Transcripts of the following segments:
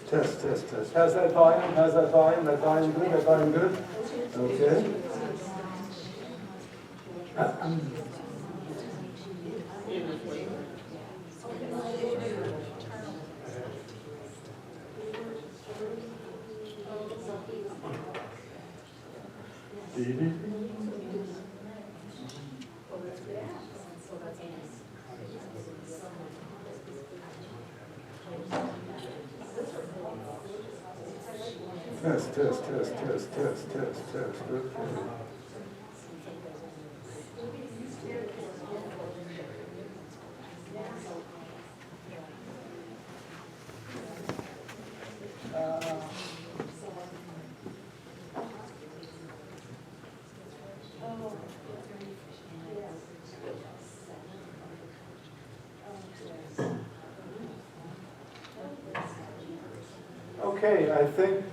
Test, test, test. How's that volume? How's that volume? That volume good? That volume good? Okay. Test, test, test, test, test, test, test. Okay. Okay, I think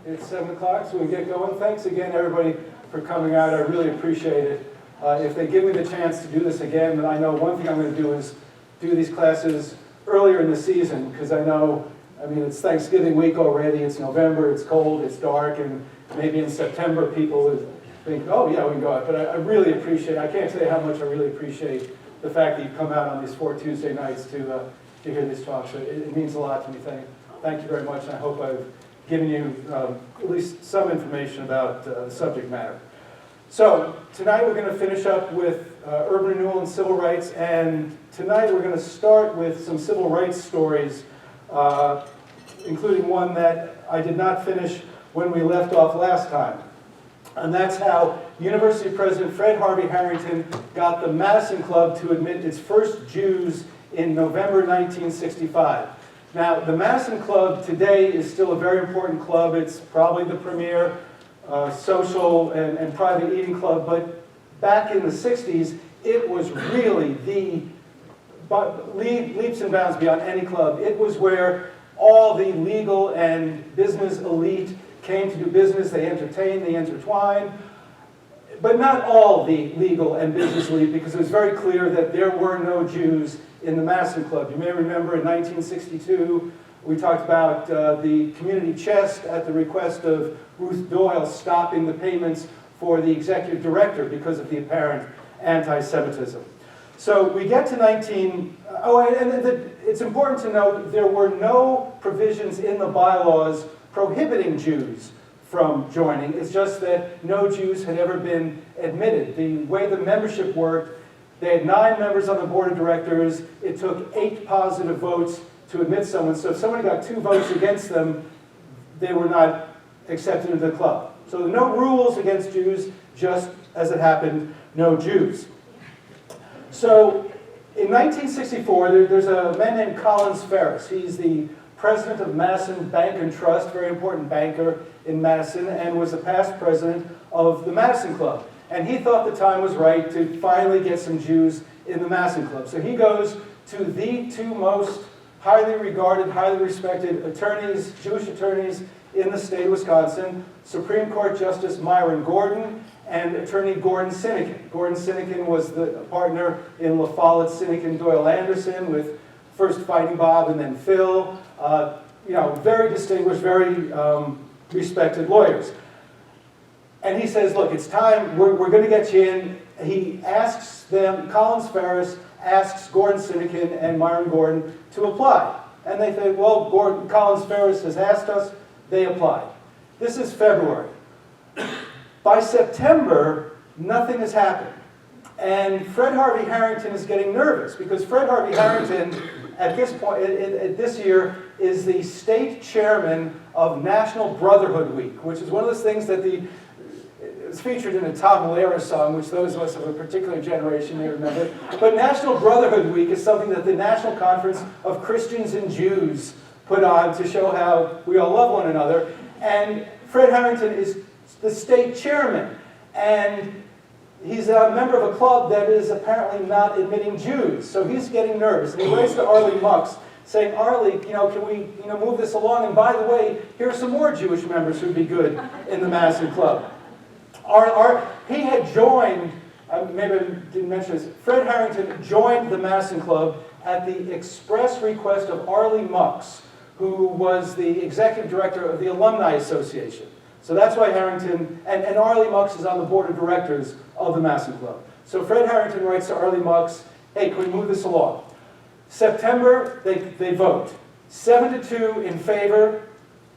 it's 7 o'clock, so we get going. Thanks again, everybody, for coming out. I really appreciate it. If they give me the chance to do this again, then I know one thing I'm going to do is do these classes earlier in the season, because I know, it's Thanksgiving week already, it's November, it's cold, it's dark, and maybe in September people would think, oh yeah, we can go out. But I really appreciate, I can't say how much I really appreciate the fact that you've come out on these 4 Tuesday nights to hear these talks. So it means a lot to me. Thank you very much, and I hope I've given you at least some information about the subject matter. So tonight we're going to finish up with urban renewal and civil rights, and tonight we're going to start with some civil rights stories, including one that I did not finish when we left off last time. And that's how University President Fred Harvey Harrington got the Madison Club to admit its first Jews in November 1965. Now, the Madison Club today is still a very important club. It's probably the premier social and private eating club, but back in the 60s, it was really the leaps and bounds beyond any club. It was where all the legal and business elite came to do business. They entertained, they intertwined, but not all the legal and business elite, because it was very clear that there were no Jews in the Madison Club. You may remember in 1962, we talked about the community chest at the request of Ruth Doyle stopping the payments for the executive director because of the apparent anti-Semitism. So we get to it's important to note there were no provisions in the bylaws prohibiting Jews from joining. It's just that no Jews had ever been admitted. The way the membership worked, they had 9 members on the board of directors. It took 8 positive votes to admit someone. So if somebody got 2 votes against them, they were not accepted into the club. So no rules against Jews, just as it happened, no Jews. So in 1964, there's a man named Collins Ferris. He's the president of Madison Bank and Trust, very important banker in Madison, and was the past president of the Madison Club. And he thought the time was right to finally get some Jews in the Madison Club. So he goes to the 2 most highly regarded, highly respected attorneys, Jewish attorneys in the state of Wisconsin, Supreme Court Justice Myron Gordon and attorney Gordon Sinekin. Gordon Sinekin was the partner in La Follette, Sinekin, Doyle Anderson, with first Fighting Bob and then Phil. Very distinguished, very respected lawyers. And he says, look, it's time, we're going to get you in. He asks them, Collins Ferris asks Gordon Sinekin and Myron Gordon to apply. And they think, well, Collins Ferris has asked us, they applied. This is February. By September, nothing has happened. And Fred Harvey Harrington is getting nervous, because Fred Harvey Harrington, at this point, this year, is the state chairman of National Brotherhood Week, which is one of those things that it's featured in a Tom Lehrer song, which those of us of a particular generation may remember. But National Brotherhood Week is something that the National Conference of Christians and Jews put on to show how we all love one another. And Fred Harrington is the state chairman. And he's a member of a club that is apparently not admitting Jews. So he's getting nervous. And he writes to Arlie Mux, saying, Arlie, can we move this along? And by the way, here are some more Jewish members who'd be good in the Madison Club. He had joined maybe I didn't mention this, Fred Harrington joined the Madison Club at the express request of Arlie Mux, who was the executive director of the Alumni Association. So that's why Harrington, and Arlie Mux is on the board of directors of the Madison Club. So Fred Harrington writes to Arlie Mux, hey, can we move this along? September, they vote. 7-2 in favor,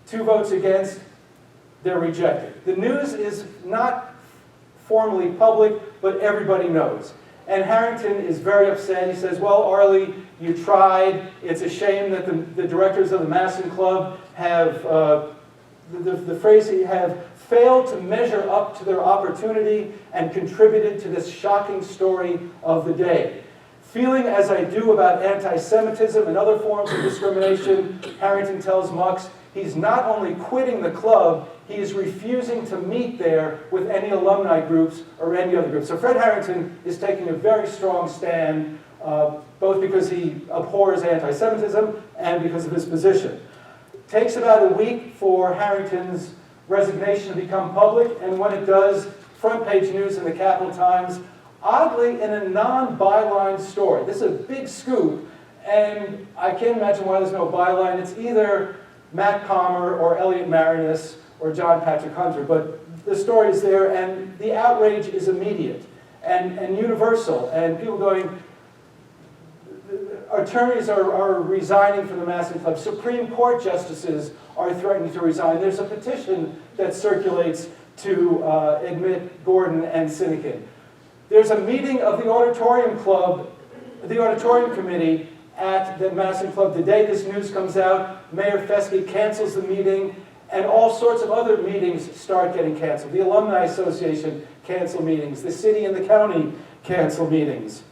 2 votes against, they're rejected. The news is not formally public, but everybody knows. And Harrington is very upset. He says, well, Arlie, you tried. It's a shame that the directors of the Madison Club have, the phrase that you have, failed to measure up to their opportunity and contributed to this shocking story of the day. Feeling as I do about anti-Semitism and other forms of discrimination, Harrington tells Mux, he's not only quitting the club, he is refusing to meet there with any alumni groups or any other groups. So Fred Harrington is taking a very strong stand, both because he abhors anti-Semitism and because of his position. It takes about a week for Harrington's resignation to become public, and when it does, front page news in the Capital Times, oddly in a non-byline story. This is a big scoop, and I can't imagine why there's no byline. It's either Matt Palmer or Elliot Marinus or John Patrick Hunter, but the story is there, and the outrage is immediate and universal, and people going, attorneys are resigning from the Madison Club, Supreme Court justices are threatening to resign. There's a petition that circulates to admit Gordon and Sinekin. There's a meeting of the Auditorium Club, the Auditorium Committee at the Madison Club. The day this news comes out, Mayor Fesky cancels the meeting, and all sorts of other meetings start getting canceled. The Alumni Association cancel meetings. The city and the county cancel meetings.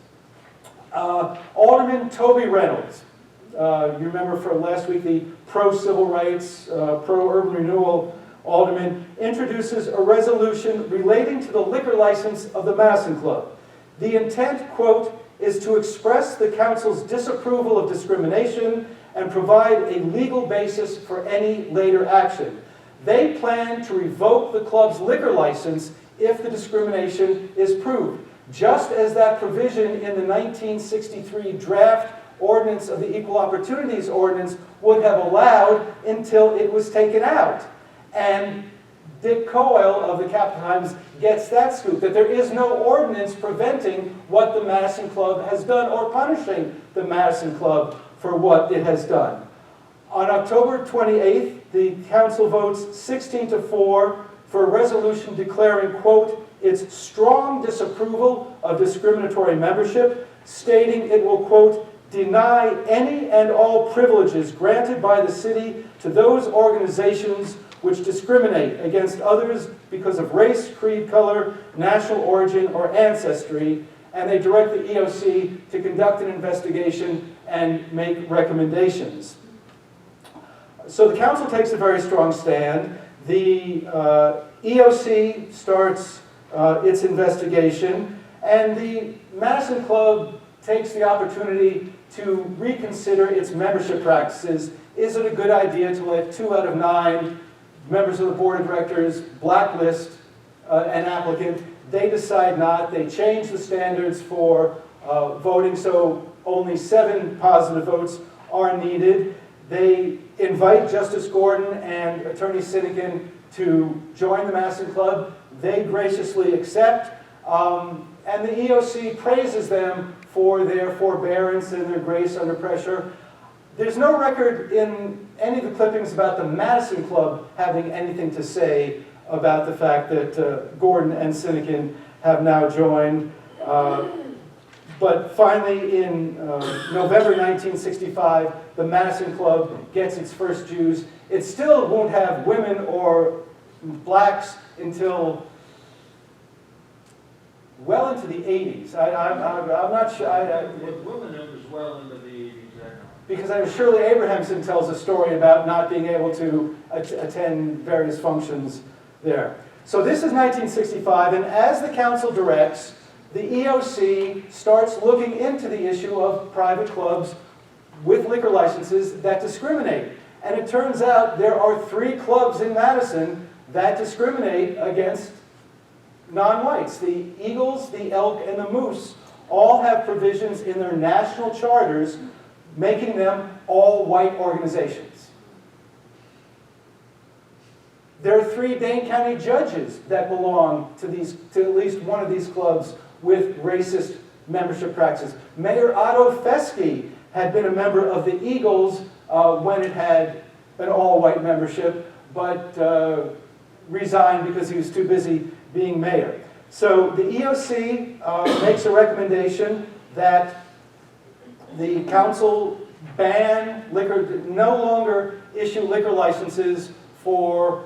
Alderman Toby Reynolds, you remember from last week, the pro-civil rights, pro-urban renewal alderman, introduces a resolution relating to the liquor license of the Madison Club. The intent, quote, is to express the council's disapproval of discrimination and provide a legal basis for any later action. They plan to revoke the club's liquor license if the discrimination is proved, just as that provision in the 1963 draft ordinance of the Equal Opportunities Ordinance would have allowed until it was taken out. And Dick Coyle of the Capital Times gets that scoop, that there is no ordinance preventing what the Madison Club has done or punishing the Madison Club for what it has done. On October 28th, the council votes 16-4 for a resolution declaring, quote, its strong disapproval of discriminatory membership, stating it will, quote, deny any and all privileges granted by the city to those organizations which discriminate against others because of race, creed, color, national origin, or ancestry, and they direct the EOC to conduct an investigation and make recommendations. So the council takes a very strong stand. The EOC starts its investigation, and the Madison Club takes the opportunity to reconsider its membership practices. Is it a good idea to let 2 out of 9 members of the board of directors blacklist an applicant? They decide not. They change the standards for voting, so only 7 positive votes are needed. They invite Justice Gordon and Attorney Sinekin to join the Madison Club. They graciously accept, and the EOC praises them for their forbearance and their grace under pressure. There's no record in any of the clippings about the Madison Club having anything to say about the fact that Gordon and Sinekin have now joined. But finally, in November 1965, the Madison Club gets its first Jews. It still won't have women or blacks until well into the 80s. I'm not sure. With women, it was well into the 80s. Because Shirley Abrahamson tells a story about not being able to attend various functions there. So this is 1965, and as the council directs, the EOC starts looking into the issue of private clubs with liquor licenses that discriminate. And it turns out there are 3 clubs in Madison that discriminate against non-whites. The Eagles, the Elk, and the Moose all have provisions in their national charters making them all white organizations. There are 3 Dane County judges that belong to at least one of these clubs with racist membership practices. Mayor Otto Fesky had been a member of the Eagles when it had an all-white membership, but resigned because he was too busy being mayor. So the EOC makes a recommendation that the council ban liquor, no longer issue liquor licenses for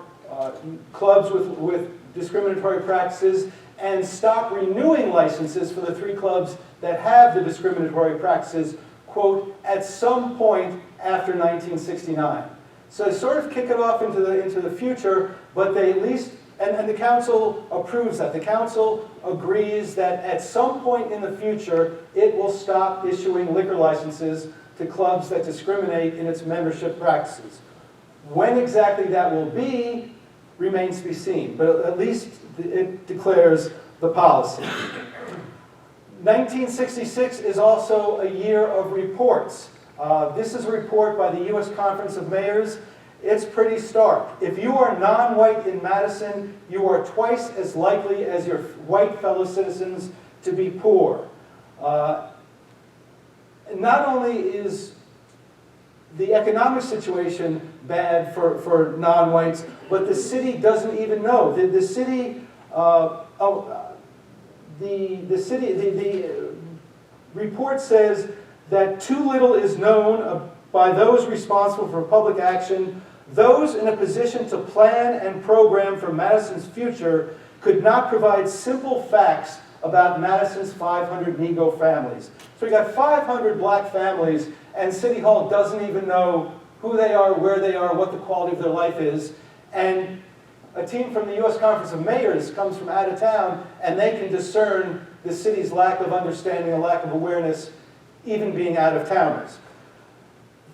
clubs with discriminatory practices, and stop renewing licenses for the 3 clubs that have the discriminatory practices, quote, at some point after 1969. So they sort of kick it off into the future, but they at least, and the council approves that. The council agrees that at some point in the future, it will stop issuing liquor licenses to clubs that discriminate in its membership practices. When exactly that will be remains to be seen, but at least it declares the policy. 1966 is also a year of reports. This is a report by the U.S. Conference of Mayors. It's pretty stark. If you are non-white in Madison, you are twice as likely as your white fellow citizens to be poor. Not only is the economic situation bad for non-whites, but the city doesn't even know. The report says that too little is known by those responsible for public action. Those in a position to plan and program for Madison's future could not provide simple facts about Madison's 500 Negro families. So we got 500 black families, and City Hall doesn't even know who they are, where they are, what the quality of their life is. And a team from the U.S. Conference of Mayors comes from out of town, and they can discern the city's lack of understanding and lack of awareness, even being out-of-towners.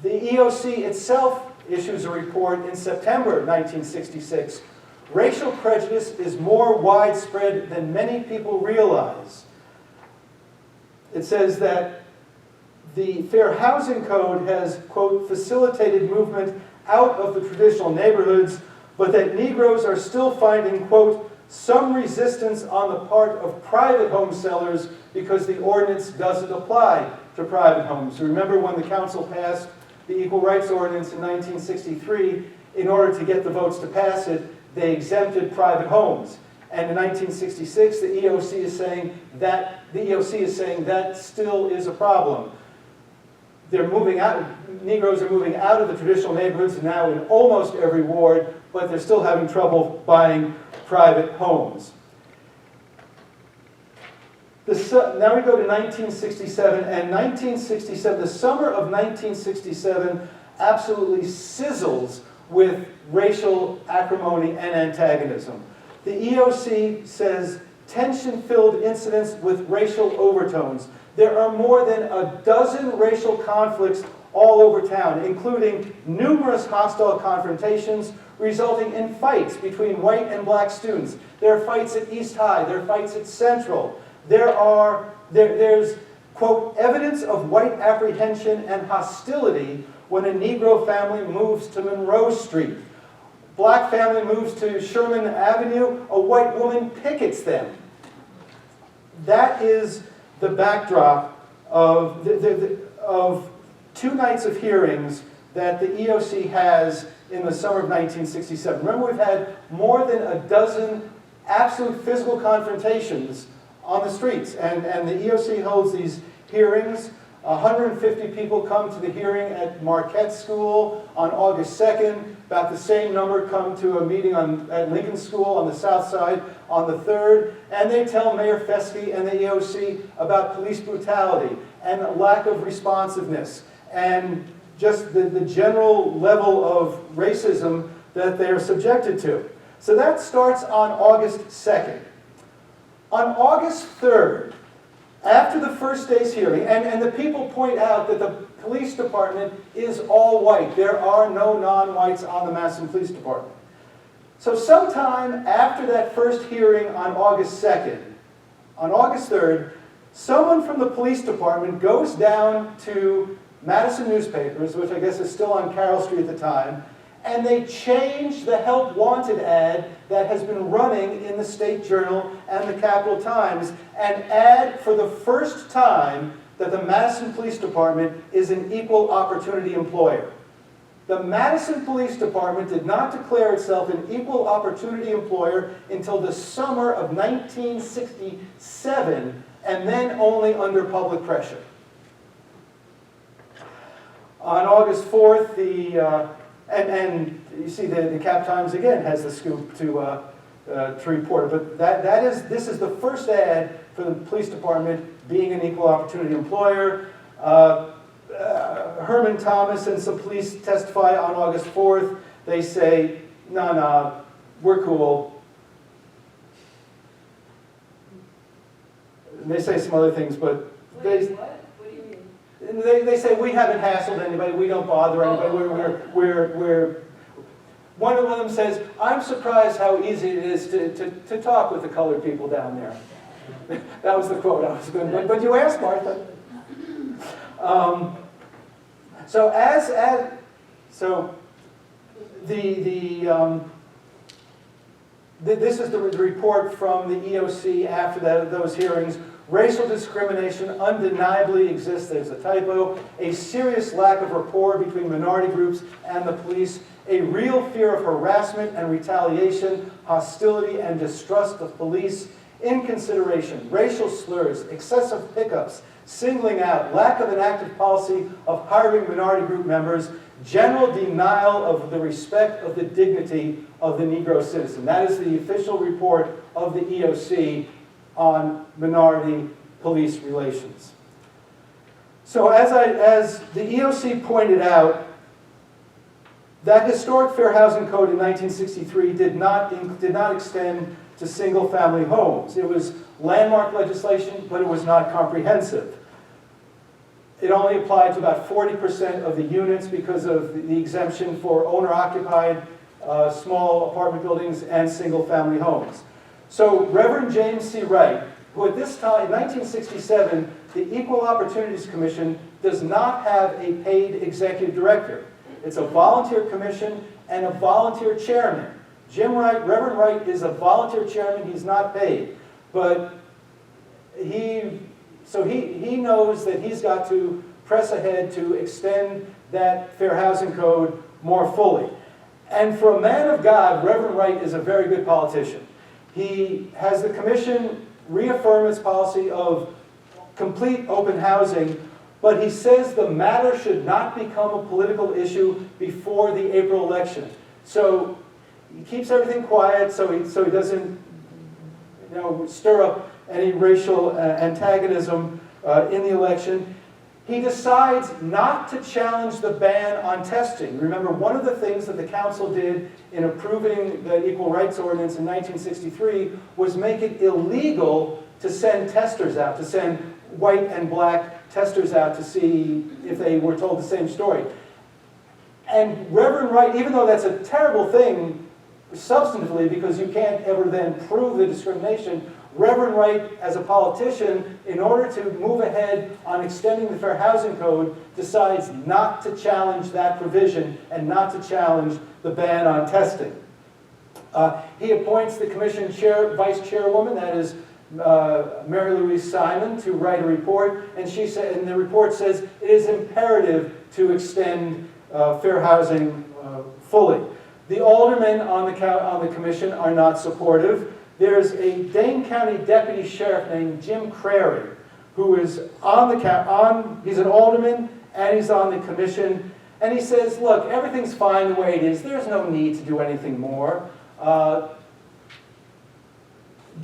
The EOC itself issues a report in September 1966. Racial prejudice is more widespread than many people realize. It says that the Fair Housing Code has, quote, facilitated movement out of the traditional neighborhoods, but that Negroes are still finding, quote, some resistance on the part of private home sellers because the ordinance doesn't apply to private homes. Remember when the council passed the Equal Rights Ordinance in 1963, in order to get the votes to pass it, they exempted private homes. And in 1966, the EOC is saying that still is a problem. They're moving out, Negroes are moving out of the traditional neighborhoods now in almost every ward, but they're still having trouble buying private homes. Now we go to 1967, and 1967, the summer of 1967 absolutely sizzles with racial acrimony and antagonism. The EOC says tension-filled incidents with racial overtones. There are more than a dozen racial conflicts all over town, including numerous hostile confrontations resulting in fights between white and black students. There are fights at East High, there are fights at Central. There's, quote, evidence of white apprehension and hostility when a Negro family moves to Monroe Street. Black family moves to Sherman Avenue, a white woman pickets them. That is the backdrop of, of 2 nights of hearings that the EOC has in the summer of 1967. Remember, we've had more than a dozen absolute physical confrontations on the streets, and the EOC holds these hearings. 150 people come to the hearing at Marquette School on August 2nd. About the same number come to a meeting at Lincoln School on the south side on the 3rd. And they tell Mayor Fesky and the EOC about police brutality and lack of responsiveness and just the general level of racism that they are subjected to. So that starts on August 2nd. On August 3rd, after the first day's hearing, and the people point out that the police department is all white. There are no non-whites on the Madison Police Department. So sometime after that first hearing on August 2nd, on August 3rd, someone from the police department goes down to Madison newspapers, which I guess is still on Carroll Street at the time, and they change the Help Wanted ad that has been running in the State Journal and the Capital Times, and add for the first time that the Madison Police Department is an equal opportunity employer. The Madison Police Department did not declare itself an equal opportunity employer until the summer of 1967, and then only under public pressure. On August 4th, and you see the Cap Times again has the scoop to report, but this is the first ad for the police department being an equal opportunity employer. Herman Thomas and some police testify on August 4th. They say, no, we're cool. And they say some other things, but What do you mean? they say we haven't hassled anybody, we don't bother anybody, we're one of them says, I'm surprised how easy it is to talk with the colored people down there. That was the quote I was going to, but you asked, Martha. This is the report from the EOC after those hearings. Racial discrimination undeniably exists, there's a typo, a serious lack of rapport between minority groups and the police, a real fear of harassment and retaliation, hostility and distrust of police, inconsideration, racial slurs, excessive pickups, singling out, lack of an active policy of hiring minority group members, general denial of the respect of the dignity of the Negro citizen. That is the official report of the EOC on minority police relations. So as the EOC pointed out, that historic Fair Housing Code in 1963 did not extend to single-family homes. It was landmark legislation, but it was not comprehensive. It only applied to about 40% of the units because of the exemption for owner-occupied small apartment buildings and single-family homes. So Reverend James C. Wright, who at this time, in 1967, the Equal Opportunities Commission does not have a paid executive director. It's a volunteer commission and a volunteer chairman. Jim Wright, Reverend Wright, is a volunteer chairman. He's not paid. But he knows that he's got to press ahead to extend that Fair Housing Code more fully. And for a man of God, Reverend Wright is a very good politician. He has the commission reaffirm its policy of complete open housing, but he says the matter should not become a political issue before the April election. So he keeps everything quiet so he doesn't stir up any racial antagonism in the election. He decides not to challenge the ban on testing. Remember, one of the things that the council did in approving the Equal Rights Ordinance in 1963 was make it illegal to send testers out, to send white and black testers out to see if they were told the same story. And Reverend Wright, even though that's a terrible thing substantively because you can't ever then prove the discrimination, Reverend Wright, as a politician, in order to move ahead on extending the Fair Housing Code, decides not to challenge that provision and not to challenge the ban on testing. He appoints the commission vice chairwoman, that is Mary Louise Simon, to write a report, and the report says it is imperative to extend fair housing fully. The aldermen on the commission are not supportive. There's a Dane County deputy sheriff named Jim Crary, who is he's an alderman and he's on the commission, and he says, look, everything's fine the way it is. There's no need to do anything more.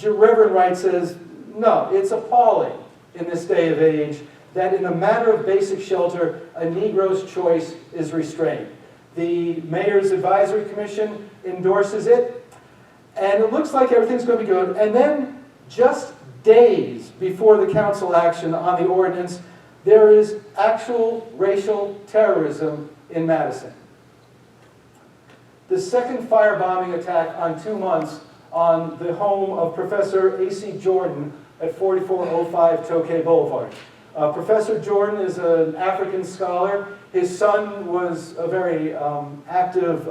Reverend Wright says, no, it's appalling in this day of age that in the matter of basic shelter, a Negro's choice is restrained. The Mayor's Advisory Commission endorses it, and it looks like everything's going to be good. And then, just days before the council action on the ordinance, there is actual racial terrorism in Madison. the second firebombing attack on 2 months on the home of Professor A.C. Jordan at 4405 Tokay Boulevard. Professor Jordan is an African scholar. His son was a very active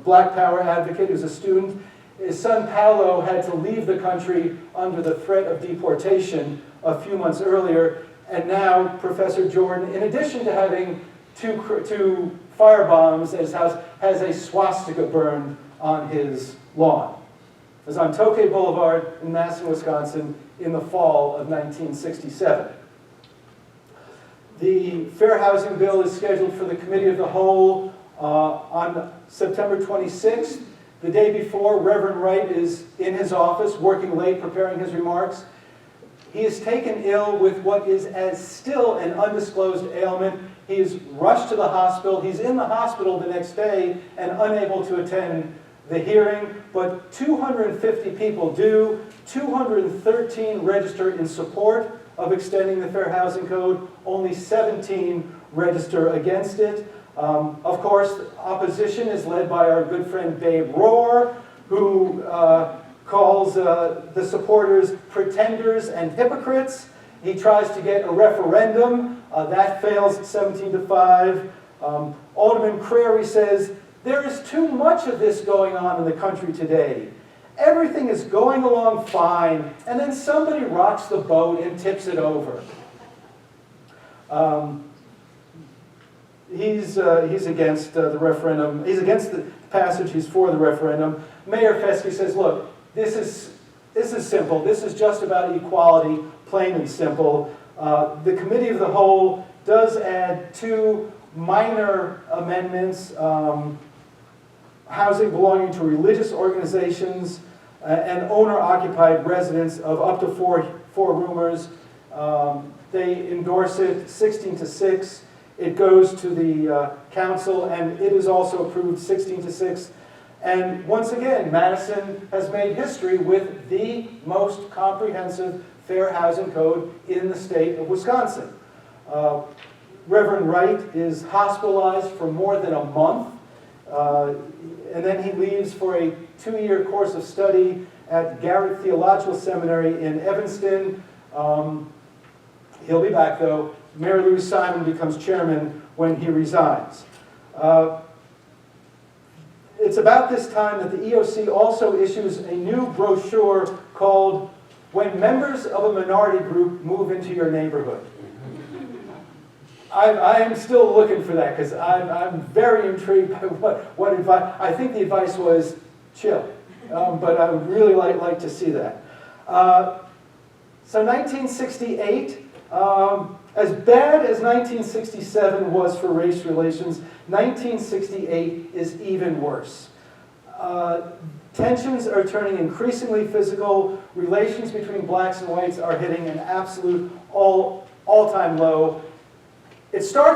Black Power advocate. He was a student. His son Paolo had to leave the country under the threat of deportation a few months earlier, and now Professor Jordan, in addition to having two firebombs at his house, has a swastika burned on his lawn. It was on Tokay Boulevard in Madison, Wisconsin in the fall of 1967. The Fair Housing Bill is scheduled for the Committee of the Whole on September 26th. The day before, Reverend Wright is in his office, working late, preparing his remarks. He is taken ill with what is still an undisclosed ailment. He is rushed to the hospital. He's in the hospital the next day and unable to attend the hearing, but 250 people do. 213 register in support of extending the Fair Housing Code. Only 17 register against it. Of course, opposition is led by our good friend Babe Rohr, who calls the supporters pretenders and hypocrites. He tries to get a referendum. That fails at 17-5. Alderman Crary says, there is too much of this going on in the country today. Everything is going along fine, and then somebody rocks the boat and tips it over. He's against the referendum. He's against the passage. He's for the referendum. Mayor Fesky says, look, this is simple. This is just about equality, plain and simple. The Committee of the Whole does add 2 minor amendments. Housing belonging to religious organizations and owner-occupied residents of up to four roomers. They endorse it 16-6. It goes to the council, and it is also approved 16-6. And once again, Madison has made history with the most comprehensive fair housing code in the state of Wisconsin. Reverend Wright is hospitalized for more than a month. And then he leaves for a 2-year course of study at Garrett Theological Seminary in Evanston. He'll be back, though. Mary Louise Simon becomes chairman when he resigns. It's about this time that the EOC also issues a new brochure called When Members of a Minority Group Move into Your Neighborhood. I am still looking for that because I'm very intrigued by what advice. I think the advice was chill, but I would really like to see that. So 1968, as bad as 1967 was for race relations, 1968 is even worse. Tensions are turning increasingly physical. Relations between blacks and whites are hitting an absolute all-time low. It starts